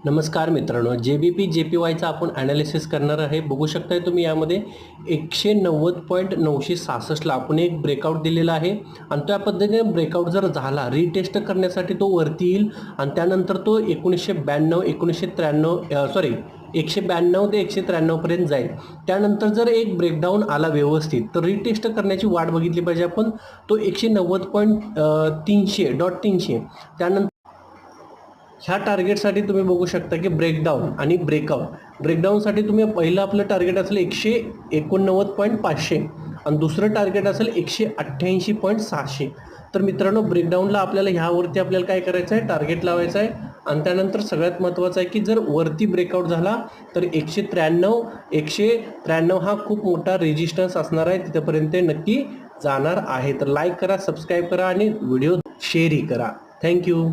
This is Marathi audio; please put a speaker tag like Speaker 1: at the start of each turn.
Speaker 1: नमस्कार मित्रांनो, JBP/JPYचा आपण ॲनालिसिस करणार आहे. बघू शकताय तुम्ही यामध्ये 190.966 ला आपण एक ब्रेकआउट दिलेला आहे आणि त्या पद्धतीने ब्रेकआउट जर झाला रिटेस्ट करण्यासाठी तो वरती येईल आणि त्यानंतर तो 192 ते 193 पर्यंत जाईल. त्यानंतर जर एक ब्रेकडाऊन आला व्यवस्थित तर रिटेस्ट करण्याची वाट बघितली पाहिजे आपण. तो 190.300 त्यानंतर ह्या टार्गेटसाठी तुम्ही बघू शकता की ब्रेकडाऊन आणि ब्रेकडाऊनसाठी तुम्ही पहिलं आपलं टार्गेट असेल 189.500 आणि दुसरं टार्गेट असेल 188.600. तर मित्रांनो, ब्रेकडाऊनला आपल्याला ह्यावरती आपल्याला काय करायचं आहे, टार्गेट लावायचं आहे. आणि त्यानंतर सगळ्यात महत्त्वाचं आहे की जर वरती ब्रेकआउट झाला तर 193 हा खूप मोठा रेजिस्टन्स असणार आहे, तिथपर्यंत नक्की जाणार आहे. तर लाईक करा, सबस्क्राईब करा आणि व्हिडिओ शेअरही करा. थँक्यू.